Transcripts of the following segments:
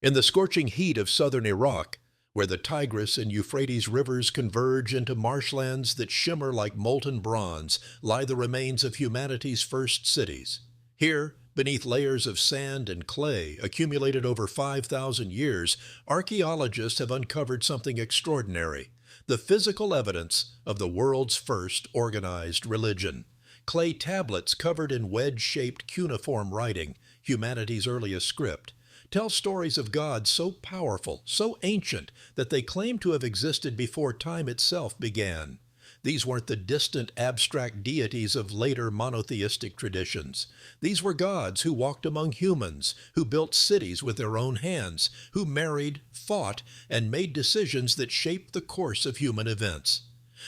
In the scorching heat of southern Iraq, where the Tigris and Euphrates rivers converge into marshlands that shimmer like molten bronze, lie the remains of humanity's first cities. Here, beneath layers of sand and clay accumulated over 5,000 years, archaeologists have uncovered something extraordinary: the physical evidence of the world's first organized religion. Clay tablets covered in wedge-shaped cuneiform writing, humanity's earliest script, tell stories of gods so powerful, so ancient, that they claim to have existed before time itself began. These weren't the distant, abstract deities of later monotheistic traditions. These were gods who walked among humans, who built cities with their own hands, who married, fought, and made decisions that shaped the course of human events.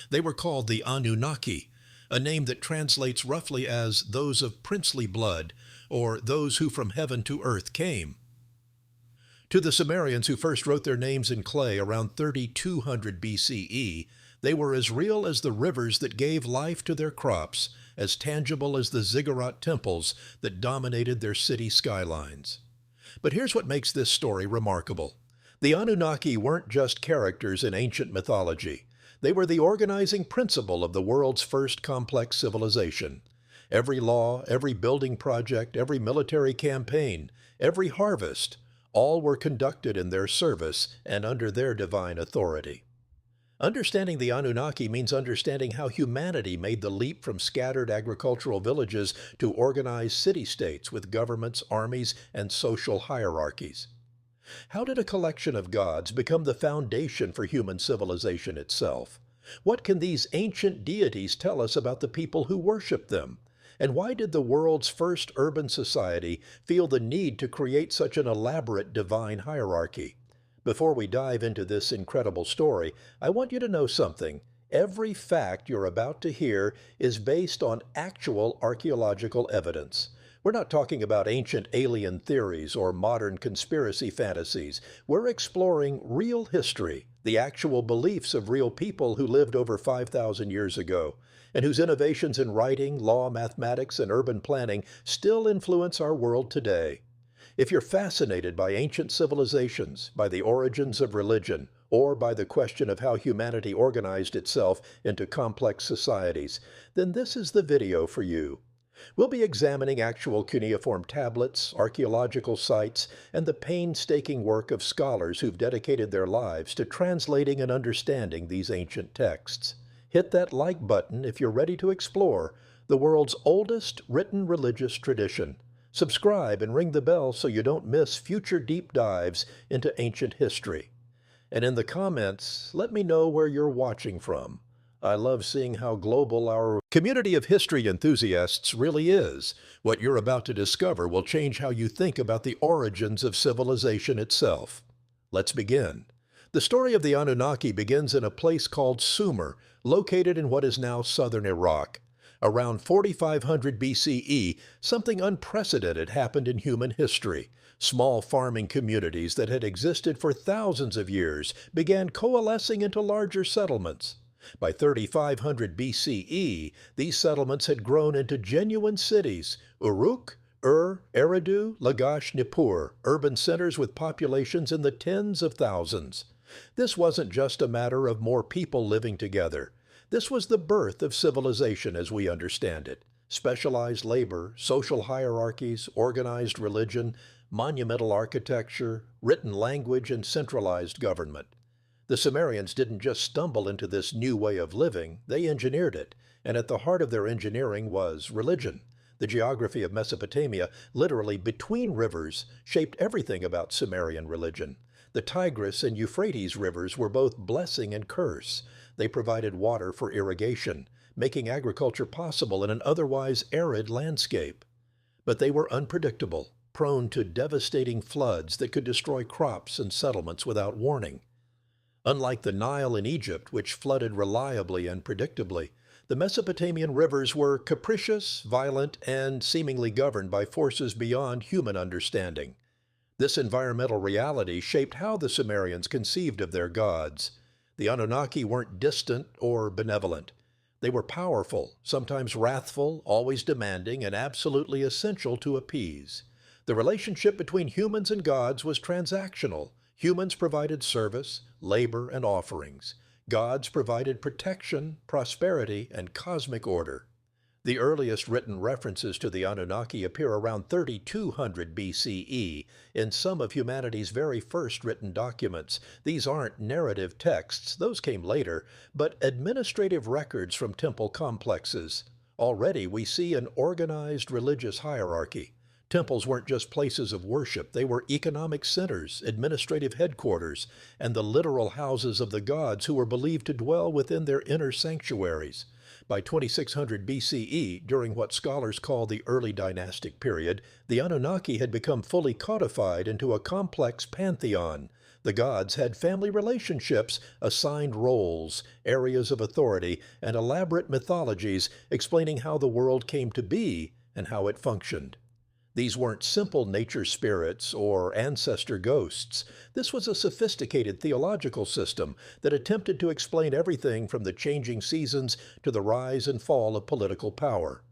They were called the Anunnaki, a name that translates roughly as those of princely blood, or those who from heaven to earth came. To the Sumerians, who first wrote their names in clay around 3200 BCE, they were as real as the rivers that gave life to their crops, as tangible as the ziggurat temples that dominated their city skylines. But here's what makes this story remarkable. The Anunnaki weren't just characters in ancient mythology. They were the organizing principle of the world's first complex civilization. Every law, every building project, every military campaign, every harvest, all were conducted in their service and under their divine authority. Understanding the Anunnaki means understanding how humanity made the leap from scattered agricultural villages to organized city-states with governments, armies, and social hierarchies. How did a collection of gods become the foundation for human civilization itself? What can these ancient deities tell us about the people who worship them? And why did the world's first urban society feel the need to create such an elaborate divine hierarchy? Before we dive into this incredible story, I want you to know something. Every fact you're about to hear is based on actual archaeological evidence. We're not talking about ancient alien theories or modern conspiracy fantasies. We're exploring real history, the actual beliefs of real people who lived over 5,000 years ago, and whose innovations in writing, law, mathematics, and urban planning still influence our world today. If you're fascinated by ancient civilizations, by the origins of religion, or by the question of how humanity organized itself into complex societies, then this is the video for you. We'll be examining actual cuneiform tablets, archaeological sites, and the painstaking work of scholars who've dedicated their lives to translating and understanding these ancient texts. Hit that like button if you're ready to explore the world's oldest written religious tradition. Subscribe and ring the bell so you don't miss future deep dives into ancient history. And in the comments, let me know where you're watching from. I love seeing how global our community of history enthusiasts really is. What you're about to discover will change how you think about the origins of civilization itself. Let's begin. The story of the Anunnaki begins in a place called Sumer, located in what is now southern Iraq. Around 4500 BCE, something unprecedented happened in human history. Small farming communities that had existed for thousands of years began coalescing into larger settlements. By 3500 BCE, these settlements had grown into genuine cities: Uruk, Eridu, Lagash, Nippur, urban centers with populations in the tens of thousands. This wasn't just a matter of more people living together. This was the birth of civilization as we understand it. Specialized labor, social hierarchies, organized religion, monumental architecture, written language, and centralized government. The Sumerians didn't just stumble into this new way of living, they engineered it, and at the heart of their engineering was religion. The geography of Mesopotamia, literally between rivers, shaped everything about Sumerian religion. The Tigris and Euphrates rivers were both blessing and curse. They provided water for irrigation, making agriculture possible in an otherwise arid landscape. But they were unpredictable, prone to devastating floods that could destroy crops and settlements without warning. Unlike the Nile in Egypt, which flooded reliably and predictably, the Mesopotamian rivers were capricious, violent, and seemingly governed by forces beyond human understanding. This environmental reality shaped how the Sumerians conceived of their gods. The Anunnaki weren't distant or benevolent. They were powerful, sometimes wrathful, always demanding, and absolutely essential to appease. The relationship between humans and gods was transactional. Humans provided service, labor, and offerings. Gods provided protection, prosperity, and cosmic order. The earliest written references to the Anunnaki appear around 3200 BCE in some of humanity's very first written documents. These aren't narrative texts, those came later, but administrative records from temple complexes. Already we see an organized religious hierarchy. Temples weren't just places of worship, they were economic centers, administrative headquarters, and the literal houses of the gods who were believed to dwell within their inner sanctuaries. By 2600 BCE, during what scholars call the early dynastic period, the Anunnaki had become fully codified into a complex pantheon. The gods had family relationships, assigned roles, areas of authority, and elaborate mythologies explaining how the world came to be and how it functioned. These weren't simple nature spirits or ancestor ghosts. This was a sophisticated theological system that attempted to explain everything from the changing seasons to the rise and fall of political power.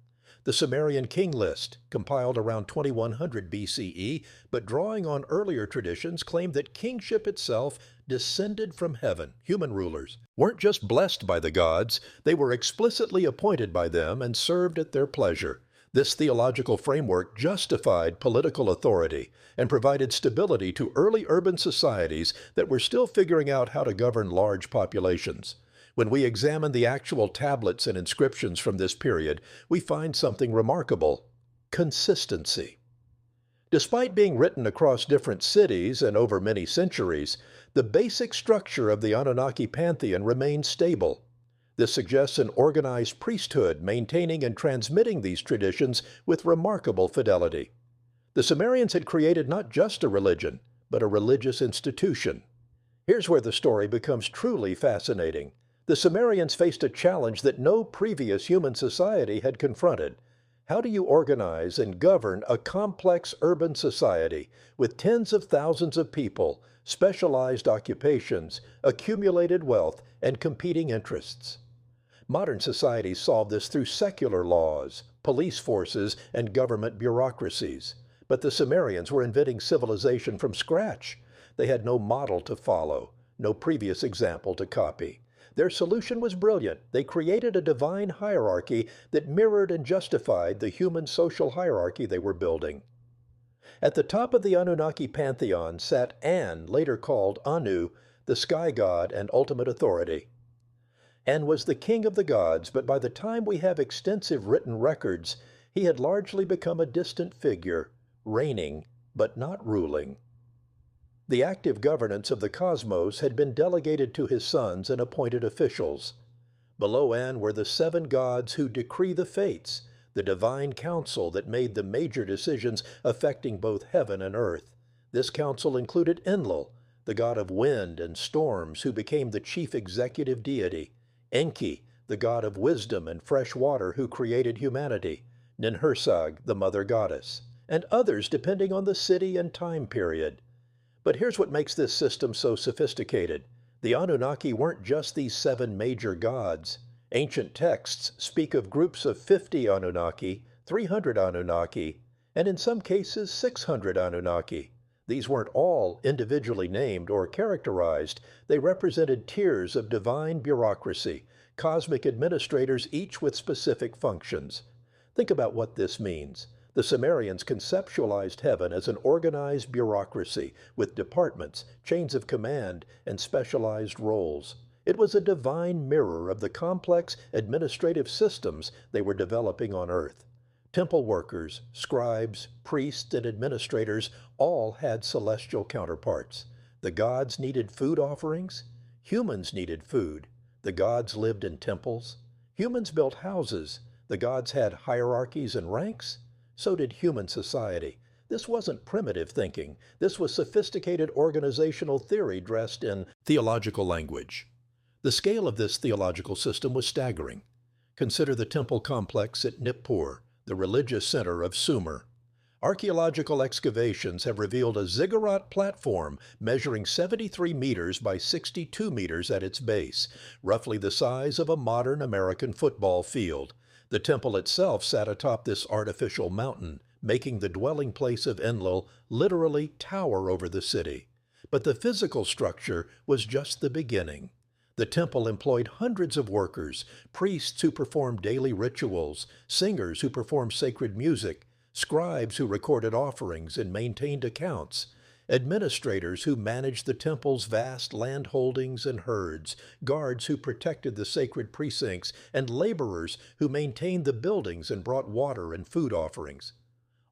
The Sumerian king list, compiled around 2100 BCE, but drawing on earlier traditions, claimed that kingship itself descended from heaven. Human rulers weren't just blessed by the gods, they were explicitly appointed by them and served at their pleasure. This theological framework justified political authority and provided stability to early urban societies that were still figuring out how to govern large populations. When we examine the actual tablets and inscriptions from this period, we find something remarkable: consistency. Despite being written across different cities and over many centuries, the basic structure of the Anunnaki pantheon remains stable. This suggests an organized priesthood maintaining and transmitting these traditions with remarkable fidelity. The Sumerians had created not just a religion, but a religious institution. Here's where the story becomes truly fascinating. The Sumerians faced a challenge that no previous human society had confronted. How do you organize and govern a complex urban society with tens of thousands of people, specialized occupations, accumulated wealth, and competing interests? Modern societies solve this through secular laws, police forces, and government bureaucracies. But the Sumerians were inventing civilization from scratch. They had no model to follow, no previous example to copy. Their solution was brilliant. They created a divine hierarchy that mirrored and justified the human social hierarchy they were building. At the top of the Anunnaki pantheon sat An, later called Anu, the sky god and ultimate authority. An was the king of the gods, but by the time we have extensive written records, he had largely become a distant figure, reigning but not ruling. The active governance of the cosmos had been delegated to his sons and appointed officials. Below An were the seven gods who decree the fates, the divine council that made the major decisions affecting both heaven and earth. This council included Enlil, the god of wind and storms, who became the chief executive deity; Enki, the god of wisdom and fresh water, who created humanity; Ninhursag, the mother goddess, and others depending on the city and time period. But here's what makes this system so sophisticated. The Anunnaki weren't just these seven major gods. Ancient texts speak of groups of 50 Anunnaki, 300 Anunnaki, and in some cases 600 Anunnaki. These weren't all individually named or characterized. They represented tiers of divine bureaucracy, cosmic administrators, each with specific functions. Think about what this means. The Sumerians conceptualized heaven as an organized bureaucracy with departments, chains of command, and specialized roles. It was a divine mirror of the complex administrative systems they were developing on Earth. Temple workers, scribes, priests, and administrators all had celestial counterparts. The gods needed food offerings. Humans needed food. The gods lived in temples. Humans built houses. The gods had hierarchies and ranks. So did human society. This wasn't primitive thinking. This was sophisticated organizational theory dressed in theological language. The scale of this theological system was staggering. Consider the temple complex at Nippur, the religious center of Sumer. Archaeological excavations have revealed a ziggurat platform measuring 73 meters by 62 meters at its base, roughly the size of a modern American football field. The temple itself sat atop this artificial mountain, making the dwelling place of Enlil literally tower over the city. But the physical structure was just the beginning. The temple employed hundreds of workers, priests who performed daily rituals, singers who performed sacred music, scribes who recorded offerings and maintained accounts, administrators who managed the temple's vast land holdings and herds, guards who protected the sacred precincts, and laborers who maintained the buildings and brought water and food offerings.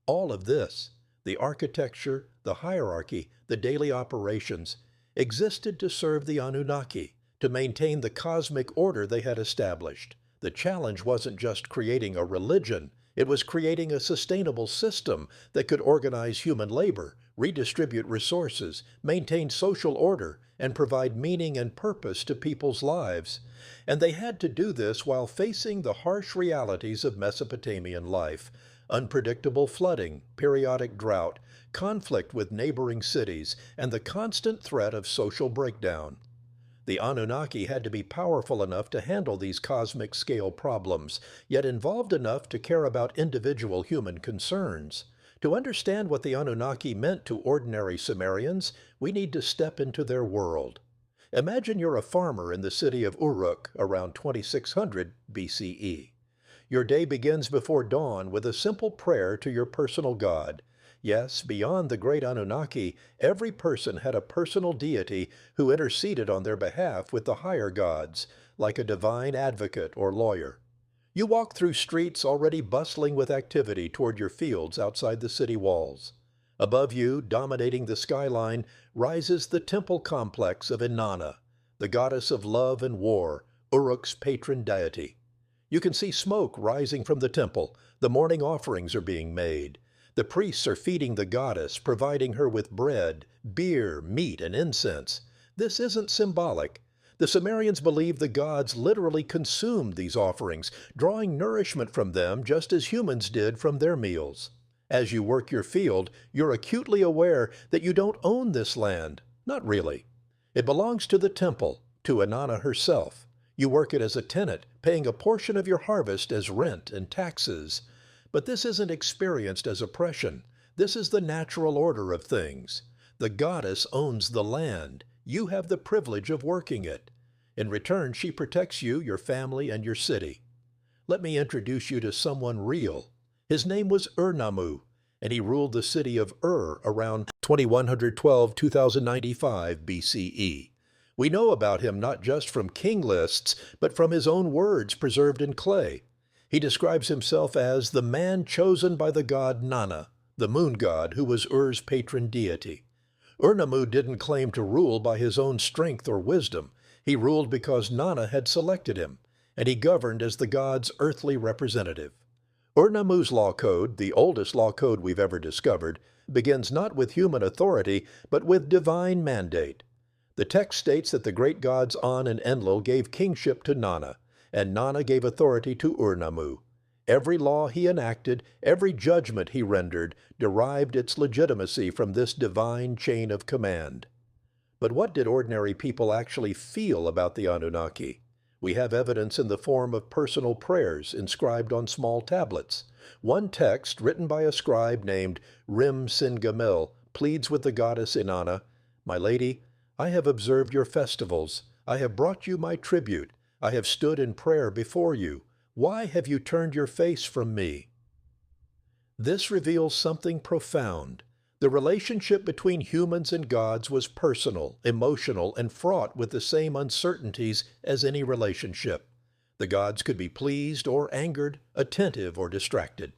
All of this, the architecture, the hierarchy, the daily operations, existed to serve the Anunnaki, to maintain the cosmic order they had established. The challenge wasn't just creating a religion, it was creating a sustainable system that could organize human labor, redistribute resources, maintain social order, and provide meaning and purpose to people's lives. And they had to do this while facing the harsh realities of Mesopotamian life: unpredictable flooding, periodic drought, conflict with neighboring cities, and the constant threat of social breakdown. The Anunnaki had to be powerful enough to handle these cosmic scale problems, yet involved enough to care about individual human concerns. To understand what the Anunnaki meant to ordinary Sumerians, we need to step into their world. Imagine you're a farmer in the city of Uruk around 2600 BCE. Your day begins before dawn with a simple prayer to your personal god. Yes, beyond the great Anunnaki, every person had a personal deity who interceded on their behalf with the higher gods, like a divine advocate or lawyer. You walk through streets already bustling with activity toward your fields outside the city walls. Above you, dominating the skyline, rises the temple complex of Inanna, the goddess of love and war, Uruk's patron deity. You can see smoke rising from the temple. The morning offerings are being made. The priests are feeding the goddess, providing her with bread, beer, meat, and incense. This isn't symbolic. The Sumerians believed the gods literally consumed these offerings, drawing nourishment from them just as humans did from their meals. As you work your field, you're acutely aware that you don't own this land. Not really. It belongs to the temple, to Inanna herself. You work it as a tenant, paying a portion of your harvest as rent and taxes. But this isn't experienced as oppression. This is the natural order of things. The goddess owns the land. You have the privilege of working it. In return, she protects you, your family, and your city. Let me introduce you to someone real. His name was Ur-Nammu, and he ruled the city of Ur around 2112-2095 BCE. We know about him not just from king lists, but from his own words preserved in clay. He describes himself as the man chosen by the god Nanna, the moon god who was Ur's patron deity. Ur-Nammu didn't claim to rule by his own strength or wisdom. He ruled because Nanna had selected him, and he governed as the god's earthly representative. Ur-Nammu's law code, the oldest law code we've ever discovered, begins not with human authority, but with divine mandate. The text states that the great gods An and Enlil gave kingship to Nanna, and Nanna gave authority to Ur-Nammu. Every law he enacted, every judgment he rendered, derived its legitimacy from this divine chain of command. But what did ordinary people actually feel about the Anunnaki? We have evidence in the form of personal prayers inscribed on small tablets. One text, written by a scribe named Rim-Sin-Gamel, pleads with the goddess Inanna, "My lady, I have observed your festivals. I have brought you my tribute. I have stood in prayer before you. Why have you turned your face from me?" This reveals something profound. The relationship between humans and gods was personal, emotional, and fraught with the same uncertainties as any relationship. The gods could be pleased or angered, attentive or distracted.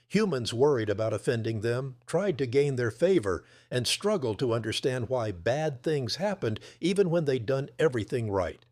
Humans worried about offending them, tried to gain their favor, and struggled to understand why bad things happened even when they'd done everything right.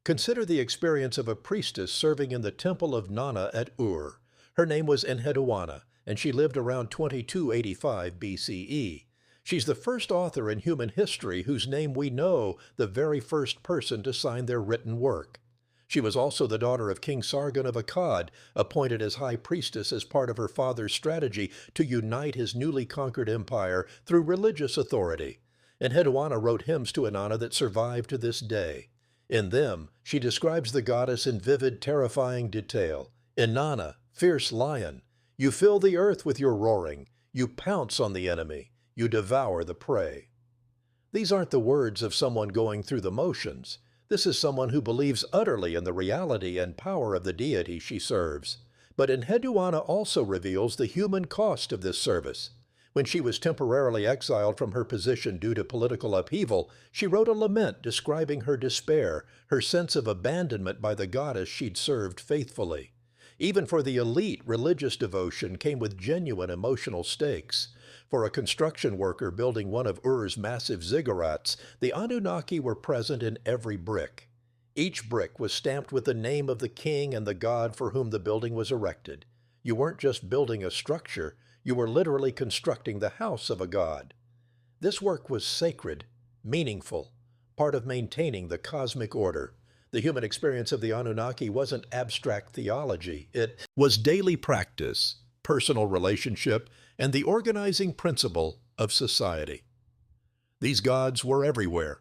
Consider the experience of a priestess serving in the temple of Nanna at Ur. Her name was Enheduanna, and she lived around 2285 BCE. She's the first author in human history whose name we know, the very first person to sign their written work. She was also the daughter of King Sargon of Akkad, appointed as high priestess as part of her father's strategy to unite his newly conquered empire through religious authority. Enheduanna wrote hymns to Inanna that survive to this day. In them, she describes the goddess in vivid, terrifying detail. Inanna, fierce lion, you fill the earth with your roaring, you pounce on the enemy, you devour the prey. These aren't the words of someone going through the motions. This is someone who believes utterly in the reality and power of the deity she serves. But Enheduanna also reveals the human cost of this service. When she was temporarily exiled from her position due to political upheaval, she wrote a lament describing her despair, her sense of abandonment by the goddess she'd served faithfully. Even for the elite, religious devotion came with genuine emotional stakes. For a construction worker building one of Ur's massive ziggurats, the Anunnaki were present in every brick. Each brick was stamped with the name of the king and the god for whom the building was erected. You weren't just building a structure, you were literally constructing the house of a god. This work was sacred, meaningful, part of maintaining the cosmic order. The human experience of the Anunnaki wasn't abstract theology. It was daily practice, personal relationship, and the organizing principle of society. These gods were everywhere.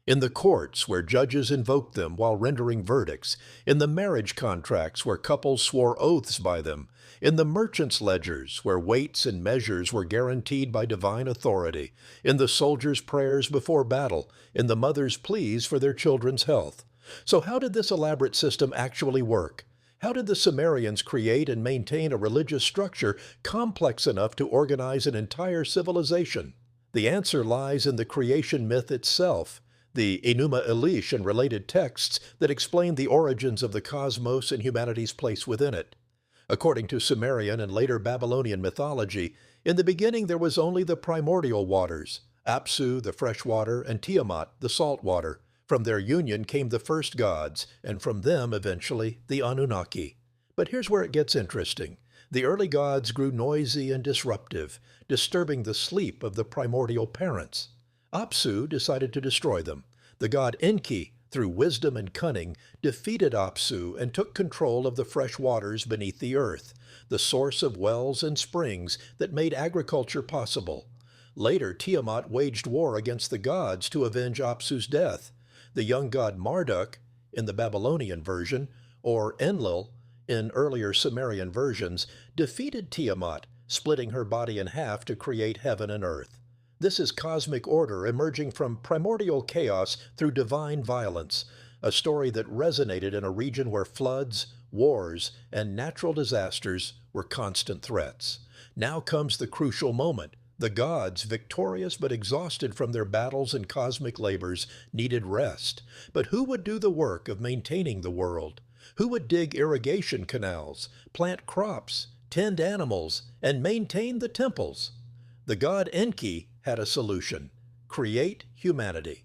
In the courts where judges invoked them while rendering verdicts, in the marriage contracts where couples swore oaths by them, in the merchants' ledgers where weights and measures were guaranteed by divine authority, in the soldiers' prayers before battle, in the mothers' pleas for their children's health. So how did this elaborate system actually work? How did the Sumerians create and maintain a religious structure complex enough to organize an entire civilization? The answer lies in the creation myth itself, the Enuma Elish and related texts that explain the origins of the cosmos and humanity's place within it. According to Sumerian and later Babylonian mythology, in the beginning there was only the primordial waters, Apsu, the fresh water, and Tiamat, the salt water. From their union came the first gods, and from them, eventually, the Anunnaki. But here's where it gets interesting. The early gods grew noisy and disruptive, disturbing the sleep of the primordial parents. Apsu decided to destroy them. The god Enki, through wisdom and cunning, defeated Apsu and took control of the fresh waters beneath the earth, the source of wells and springs that made agriculture possible. Later, Tiamat waged war against the gods to avenge Apsu's death. The young god Marduk, in the Babylonian version, or Enlil, in earlier Sumerian versions, defeated Tiamat, splitting her body in half to create heaven and earth. This is cosmic order emerging from primordial chaos through divine violence, a story that resonated in a region where floods, wars, and natural disasters were constant threats. Now comes the crucial moment. The gods, victorious but exhausted from their battles and cosmic labors, needed rest. But who would do the work of maintaining the world? Who would dig irrigation canals, plant crops, tend animals, and maintain the temples? The god Enki had a solution: create humanity.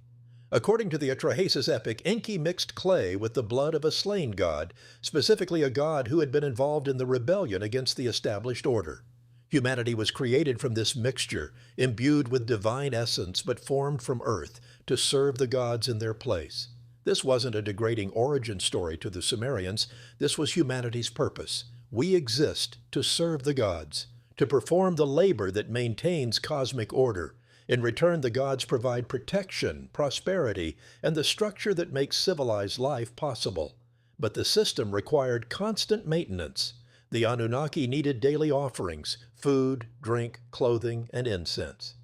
According to the Atrahasis epic, Enki mixed clay with the blood of a slain god, specifically a god who had been involved in the rebellion against the established order. Humanity was created from this mixture, imbued with divine essence but formed from earth, to serve the gods in their place. This wasn't a degrading origin story to the Sumerians. This was humanity's purpose. We exist to serve the gods, to perform the labor that maintains cosmic order. In return, the gods provide protection, prosperity, and the structure that makes civilized life possible. But the system required constant maintenance. The Anunnaki needed daily offerings: food, drink, clothing, and incense.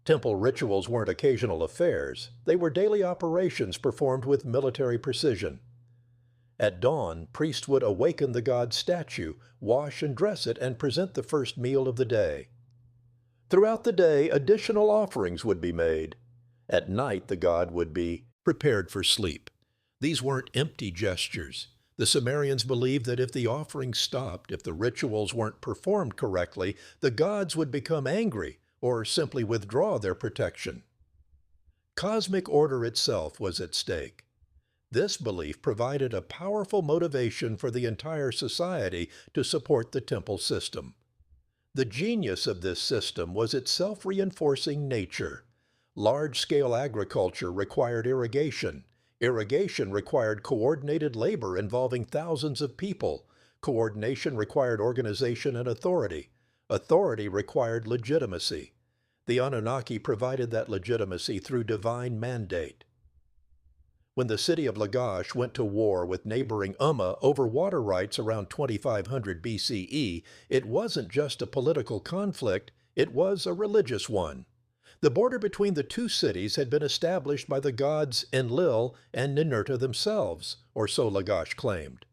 Temple rituals weren't occasional affairs. They were daily operations performed with military precision. At dawn, priests would awaken the god's statue, wash and dress it, and present the first meal of the day. Throughout the day, additional offerings would be made. At night, the god would be prepared for sleep. These weren't empty gestures. The Sumerians believed that if the offerings stopped, if the rituals weren't performed correctly, the gods would become angry or simply withdraw their protection. Cosmic order itself was at stake. This belief provided a powerful motivation for the entire society to support the temple system. The genius of this system was its self-reinforcing nature. Large-scale agriculture required irrigation. Irrigation required coordinated labor involving thousands of people. Coordination required organization and authority. Authority required legitimacy. The Anunnaki provided that legitimacy through divine mandate. When the city of Lagash went to war with neighboring Umma over water rights around 2500 BCE, it wasn't just a political conflict, it was a religious one. The border between the two cities had been established by the gods Enlil and Ninurta themselves, or so Lagash claimed.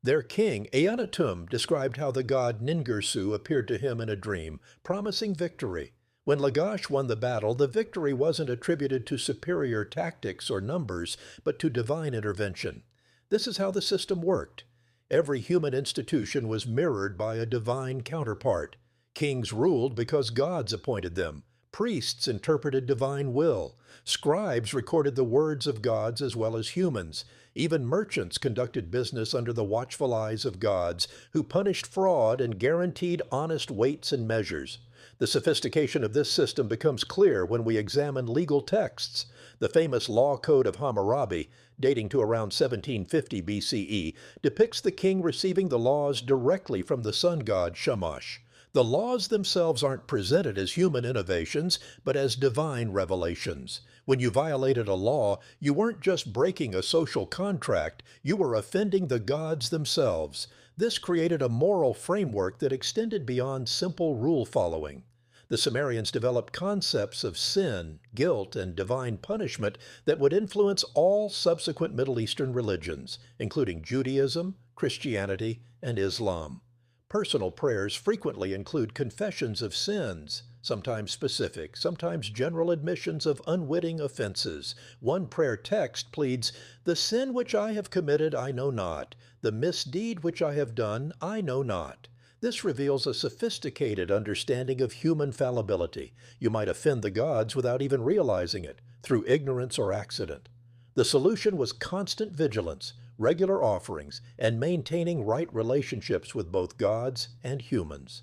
Their king, Eannatum, described how the god Ningirsu appeared to him in a dream, promising victory. When Lagash won the battle, the victory wasn't attributed to superior tactics or numbers, but to divine intervention. This is how the system worked. Every human institution was mirrored by a divine counterpart. Kings ruled because gods appointed them. Priests interpreted divine will. Scribes recorded the words of gods as well as humans. Even merchants conducted business under the watchful eyes of gods, who punished fraud and guaranteed honest weights and measures. The sophistication of this system becomes clear when we examine legal texts. The famous Law Code of Hammurabi, dating to around 1750 BCE, depicts the king receiving the laws directly from the sun god Shamash. The laws themselves aren't presented as human innovations, but as divine revelations. When you violated a law, you weren't just breaking a social contract, you were offending the gods themselves. This created a moral framework that extended beyond simple rule following. The Sumerians developed concepts of sin, guilt, and divine punishment that would influence all subsequent Middle Eastern religions, including Judaism, Christianity, and Islam. Personal prayers frequently include confessions of sins, sometimes specific, sometimes general admissions of unwitting offenses. One prayer text pleads, "The sin which I have committed I know not, the misdeed which I have done I know not." This reveals a sophisticated understanding of human fallibility. You might offend the gods without even realizing it, through ignorance or accident. The solution was constant vigilance, regular offerings, and maintaining right relationships with both gods and humans.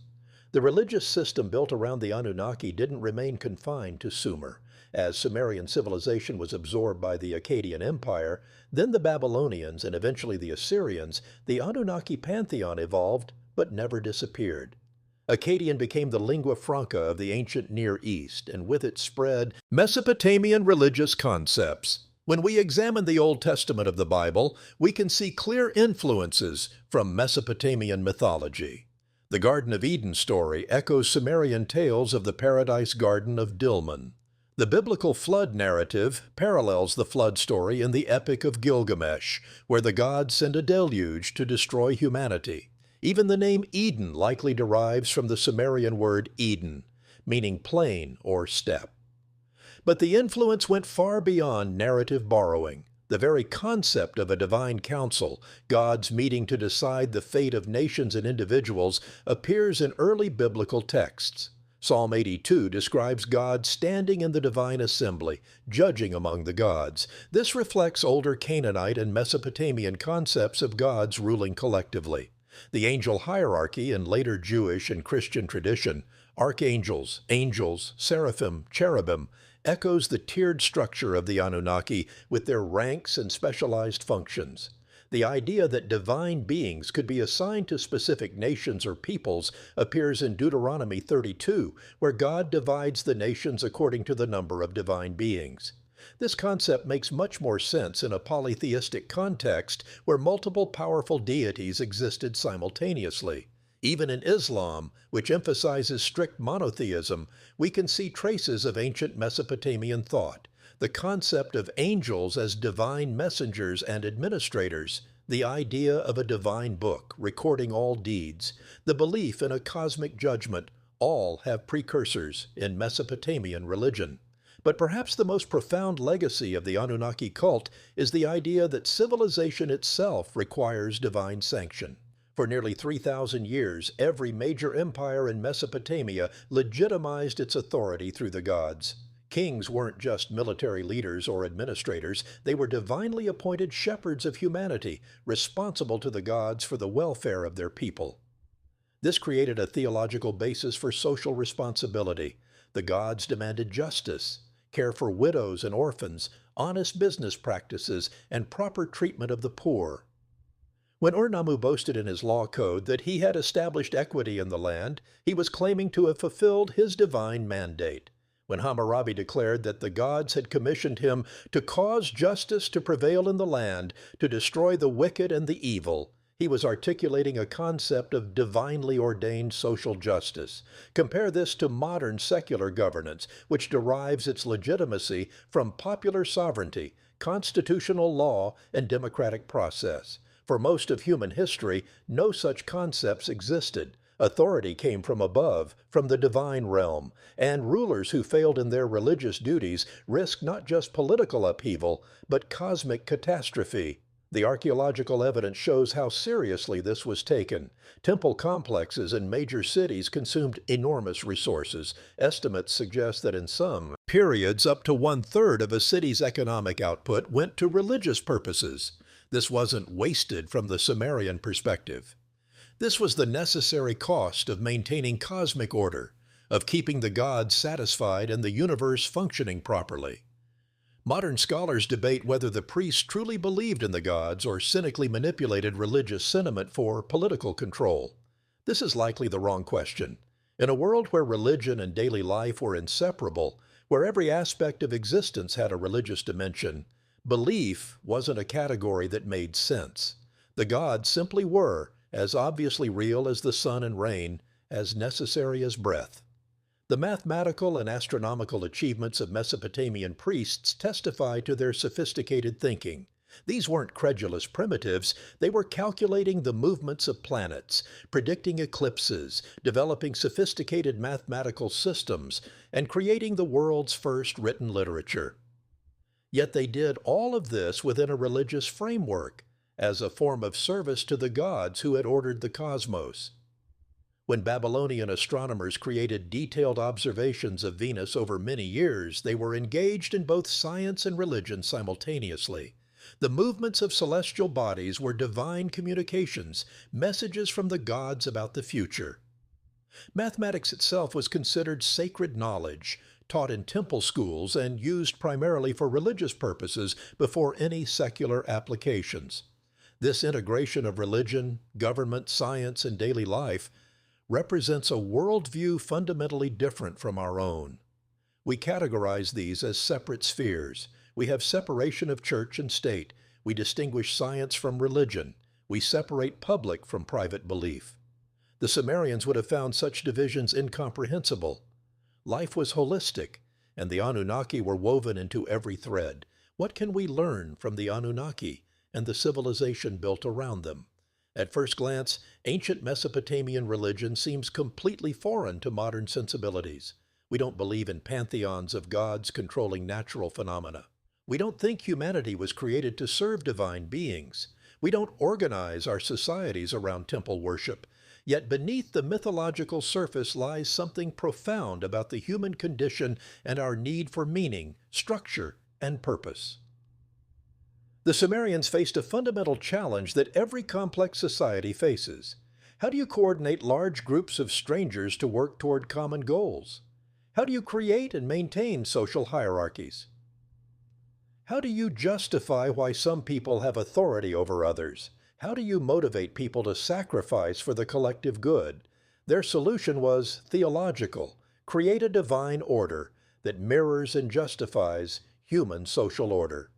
The religious system built around the Anunnaki didn't remain confined to Sumer. As Sumerian civilization was absorbed by the Akkadian Empire, then the Babylonians, and eventually the Assyrians, the Anunnaki pantheon evolved but never disappeared. Akkadian became the lingua franca of the ancient Near East, and with it spread Mesopotamian religious concepts. When we examine the Old Testament of the Bible, we can see clear influences from Mesopotamian mythology. The Garden of Eden story echoes Sumerian tales of the Paradise Garden of Dilmun. The biblical flood narrative parallels the flood story in the Epic of Gilgamesh, where the gods send a deluge to destroy humanity. Even the name Eden likely derives from the Sumerian word Eden, meaning plain or steppe. But the influence went far beyond narrative borrowing. The very concept of a divine council, gods meeting to decide the fate of nations and individuals, appears in early biblical texts. Psalm 82 describes God standing in the divine assembly, judging among the gods. This reflects older Canaanite and Mesopotamian concepts of gods ruling collectively. The angel hierarchy in later Jewish and Christian tradition, archangels, angels, seraphim, cherubim, echoes the tiered structure of the Anunnaki with their ranks and specialized functions. The idea that divine beings could be assigned to specific nations or peoples appears in Deuteronomy 32, where God divides the nations according to the number of divine beings. This concept makes much more sense in a polytheistic context where multiple powerful deities existed simultaneously. Even in Islam, which emphasizes strict monotheism, we can see traces of ancient Mesopotamian thought. The concept of angels as divine messengers and administrators, the idea of a divine book recording all deeds, the belief in a cosmic judgment, all have precursors in Mesopotamian religion. But perhaps the most profound legacy of the Anunnaki cult is the idea that civilization itself requires divine sanction. For nearly 3,000 years, every major empire in Mesopotamia legitimized its authority through the gods. Kings weren't just military leaders or administrators, they were divinely appointed shepherds of humanity, responsible to the gods for the welfare of their people. This created a theological basis for social responsibility. The gods demanded justice, care for widows and orphans, honest business practices, and proper treatment of the poor. When Ur-Nammu boasted in his law code that he had established equity in the land, he was claiming to have fulfilled his divine mandate. when Hammurabi declared that the gods had commissioned him to cause justice to prevail in the land, to destroy the wicked and the evil. He was articulating a concept of divinely ordained social justice. Compare this to modern secular governance, which derives its legitimacy from popular sovereignty, constitutional law, and democratic process. For most of human history, no such concepts existed. Authority came from above, from the divine realm, and rulers who failed in their religious duties risked not just political upheaval, but cosmic catastrophe. The archaeological evidence shows how seriously this was taken. Temple complexes in major cities consumed enormous resources. Estimates suggest that in some periods, up to one-third of a city's economic output went to religious purposes. This wasn't wasted from the Sumerian perspective. This was the necessary cost of maintaining cosmic order, of keeping the gods satisfied and the universe functioning properly. Modern scholars debate whether the priests truly believed in the gods or cynically manipulated religious sentiment for political control. This is likely the wrong question. In a world where religion and daily life were inseparable, where every aspect of existence had a religious dimension, belief wasn't a category that made sense. The gods simply were, as obviously real as the sun and rain, as necessary as breath. The mathematical and astronomical achievements of Mesopotamian priests testify to their sophisticated thinking. These weren't credulous primitives, they were calculating the movements of planets, predicting eclipses, developing sophisticated mathematical systems, and creating the world's first written literature. Yet they did all of this within a religious framework, as a form of service to the gods who had ordered the cosmos. When Babylonian astronomers created detailed observations of Venus over many years, they were engaged in both science and religion simultaneously. The movements of celestial bodies were divine communications, messages from the gods about the future. Mathematics itself was considered sacred knowledge, taught in temple schools and used primarily for religious purposes before any secular applications. This integration of religion, government, science, and daily life represents a worldview fundamentally different from our own. We categorize these as separate spheres. We have separation of church and state. We distinguish science from religion. We separate public from private belief. The Sumerians would have found such divisions incomprehensible. Life was holistic, and the Anunnaki were woven into every thread. What can we learn from the Anunnaki and the civilization built around them? At first glance, ancient Mesopotamian religion seems completely foreign to modern sensibilities. We don't believe in pantheons of gods controlling natural phenomena. We don't think humanity was created to serve divine beings. We don't organize our societies around temple worship. Yet beneath the mythological surface lies something profound about the human condition and our need for meaning, structure, and purpose. The Sumerians faced a fundamental challenge that every complex society faces. How do you coordinate large groups of strangers to work toward common goals? How do you create and maintain social hierarchies? How do you justify why some people have authority over others? How do you motivate people to sacrifice for the collective good? Their solution was theological: create a divine order that mirrors and justifies human social order.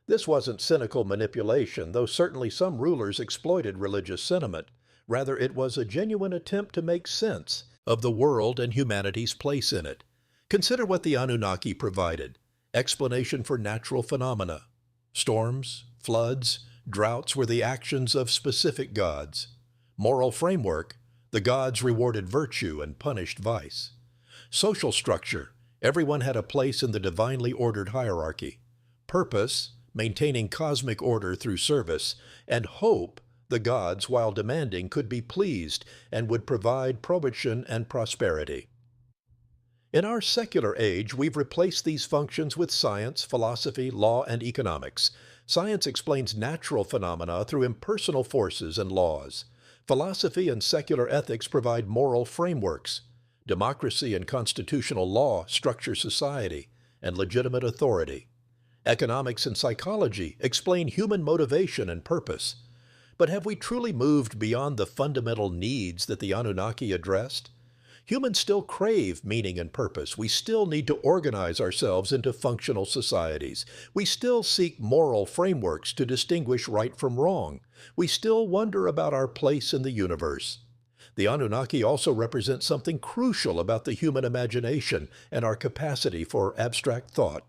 This wasn't cynical manipulation, though certainly some rulers exploited religious sentiment. Rather, it was a genuine attempt to make sense of the world and humanity's place in it. Consider what the Anunnaki provided: explanation for natural phenomena. Storms, floods, droughts were the actions of specific gods. Moral framework: the gods rewarded virtue and punished vice. Social structure: everyone had a place in the divinely ordered hierarchy. Purpose: maintaining cosmic order through service. And hope: the gods, while demanding, could be pleased and would provide provision and prosperity. In our secular age, we've replaced these functions with science, philosophy, law, and economics. Science explains natural phenomena through impersonal forces and laws. Philosophy and secular ethics provide moral frameworks. Democracy and constitutional law structure society and legitimate authority. Economics and psychology explain human motivation and purpose. But have we truly moved beyond the fundamental needs that the Anunnaki addressed? Humans still crave meaning and purpose. We still need to organize ourselves into functional societies. We still seek moral frameworks to distinguish right from wrong. We still wonder about our place in the universe. The Anunnaki also represent something crucial about the human imagination and our capacity for abstract thought.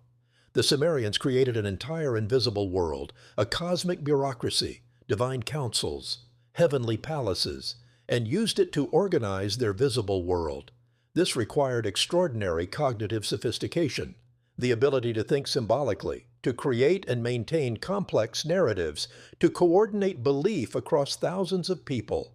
The Sumerians created an entire invisible world, a cosmic bureaucracy, divine councils, heavenly palaces, and used it to organize their visible world. This required extraordinary cognitive sophistication, the ability to think symbolically, to create and maintain complex narratives, to coordinate belief across thousands of people.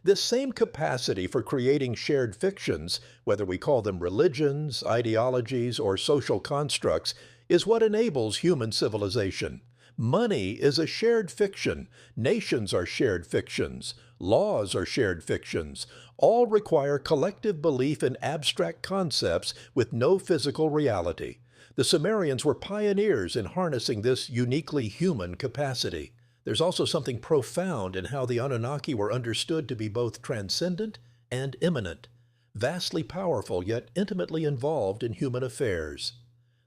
This same capacity for creating shared fictions, whether we call them religions, ideologies, or social constructs, is what enables human civilization. Money is a shared fiction. Nations are shared fictions. Laws are shared fictions. All require collective belief in abstract concepts with no physical reality. The Sumerians were pioneers in harnessing this uniquely human capacity. There's also something profound in how the Anunnaki were understood to be both transcendent and immanent, vastly powerful yet intimately involved in human affairs.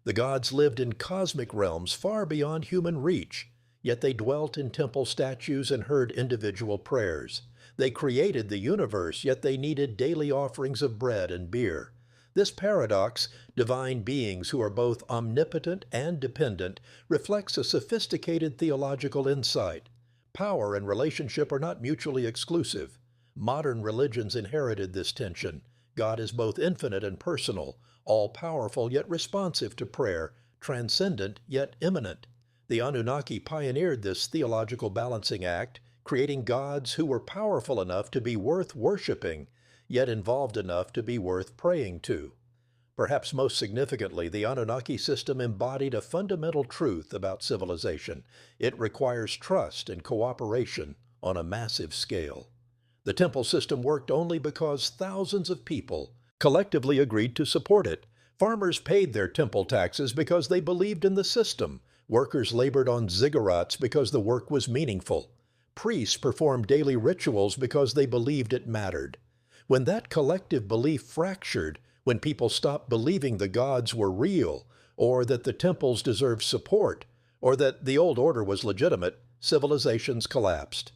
The gods lived in cosmic realms far beyond human reach, yet they dwelt in temple statues and heard individual prayers. They created the universe, yet they needed daily offerings of bread and beer. This paradox, divine beings who are both omnipotent and dependent, reflects a sophisticated theological insight. Power and relationship are not mutually exclusive. Modern religions inherited this tension. God is both infinite and personal, all-powerful yet responsive to prayer, transcendent yet immanent. The Anunnaki pioneered this theological balancing act, creating gods who were powerful enough to be worth worshiping, yet involved enough to be worth praying to. Perhaps most significantly, the Anunnaki system embodied a fundamental truth about civilization. It requires trust and cooperation on a massive scale. The temple system worked only because thousands of people collectively agreed to support it. Farmers paid their temple taxes because they believed in the system. Workers labored on ziggurats because the work was meaningful. Priests performed daily rituals because they believed it mattered. When that collective belief fractured, when people stopped believing the gods were real, or that the temples deserved support, or that the old order was legitimate, civilizations collapsed.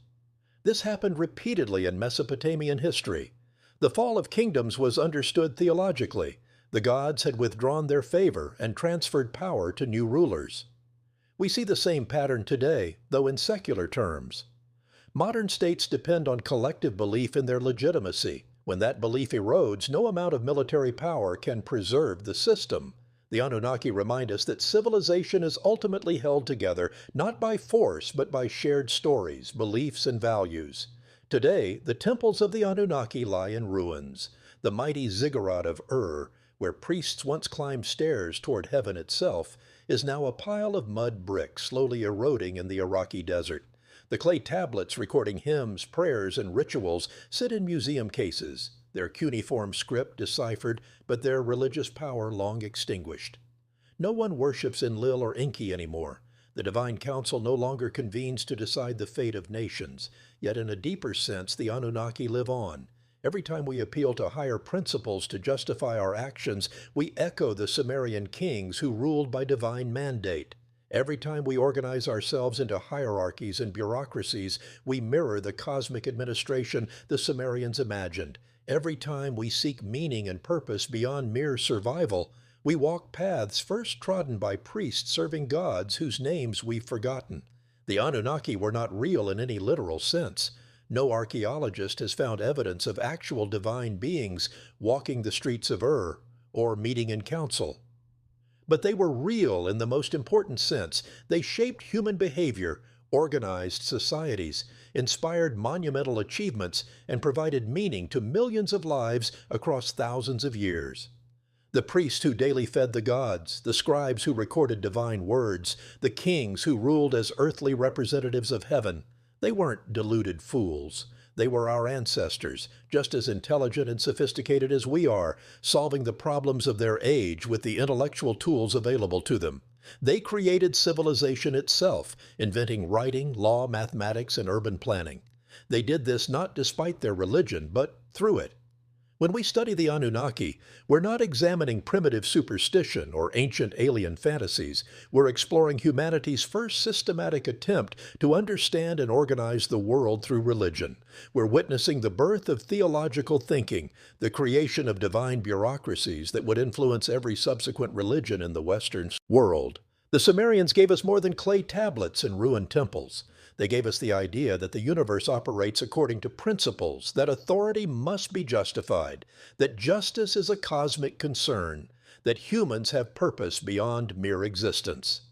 This happened repeatedly in Mesopotamian history. The fall of kingdoms was understood theologically. The gods had withdrawn their favor and transferred power to new rulers. We see the same pattern today, though in secular terms. Modern states depend on collective belief in their legitimacy. When that belief erodes, no amount of military power can preserve the system. The Anunnaki remind us that civilization is ultimately held together not by force but by shared stories, beliefs, and values. Today, the temples of the Anunnaki lie in ruins. The mighty ziggurat of where priests once climbed stairs toward heaven itself, is now a pile of mud bricks slowly eroding in the Iraqi desert. The clay tablets recording hymns, prayers, and rituals sit in museum cases, their cuneiform script deciphered, but their religious power long extinguished. No one worships Enlil or Enki anymore. The Divine Council no longer convenes to decide the fate of nations, yet in a deeper sense the Anunnaki live on. Every time we appeal to higher principles to justify our actions, we echo the Sumerian kings who ruled by divine mandate. Every time we organize ourselves into hierarchies and bureaucracies, we mirror the cosmic administration the Sumerians imagined. Every time we seek meaning and purpose beyond mere survival, we walk paths first trodden by priests serving gods whose names we've forgotten. The Anunnaki were not real in any literal sense. No archaeologist has found evidence of actual divine beings walking the streets of or meeting in council. But they were real in the most important sense. They shaped human behavior, organized societies, inspired monumental achievements, and provided meaning to millions of lives across thousands of years. The priests who daily fed the gods, the scribes who recorded divine words, the kings who ruled as earthly representatives of heaven, they weren't deluded fools. They were our ancestors, just as intelligent and sophisticated as we are, solving the problems of their age with the intellectual tools available to them. They created civilization itself, inventing writing, law, mathematics, and urban planning. They did this not despite their religion, but through it. When we study the Anunnaki, we're not examining primitive superstition or ancient alien fantasies. We're exploring humanity's first systematic attempt to understand and organize the world through religion. We're witnessing the birth of theological thinking, the creation of divine bureaucracies that would influence every subsequent religion in the Western world. The Sumerians gave us more than clay tablets and ruined temples. They gave us the idea that the universe operates according to principles, that authority must be justified, that justice is a cosmic concern, that humans have purpose beyond mere existence.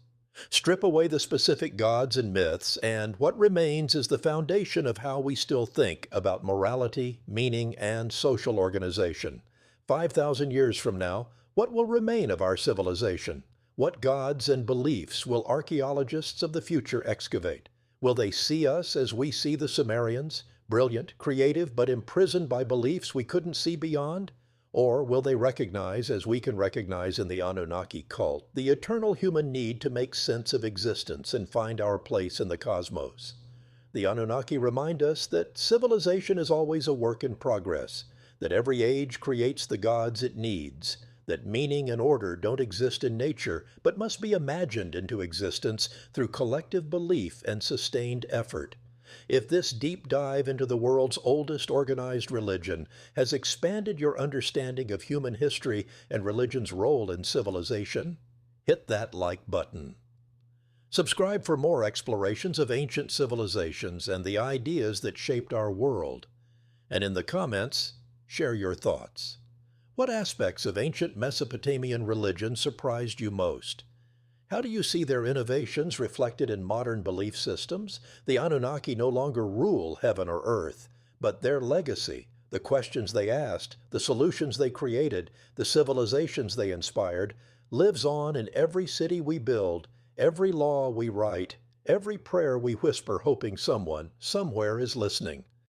Strip away the specific gods and myths, and what remains is the foundation of how we still think about morality, meaning, and social organization. 5,000 years from now, what will remain of our civilization? What gods and beliefs will archaeologists of the future excavate? Will they see us as we see the Sumerians, brilliant, creative, but imprisoned by beliefs we couldn't see beyond? Or will they recognize, as we can recognize in the Anunnaki cult, the eternal human need to make sense of existence and find our place in the cosmos? The Anunnaki remind us that civilization is always a work in progress, that every age creates the gods it needs, that meaning and order don't exist in nature, but must be imagined into existence through collective belief and sustained effort. If this deep dive into the world's oldest organized religion has expanded your understanding of human history and religion's role in civilization, hit that like button. Subscribe for more explorations of ancient civilizations and the ideas that shaped our world. And in the comments, share your thoughts. What aspects of ancient Mesopotamian religion surprised you most? How do you see their innovations reflected in modern belief systems? The Anunnaki no longer rule heaven or earth, but their legacy, the questions they asked, the solutions they created, the civilizations they inspired, lives on in every city we build, every law we write, every prayer we whisper hoping someone, somewhere is listening.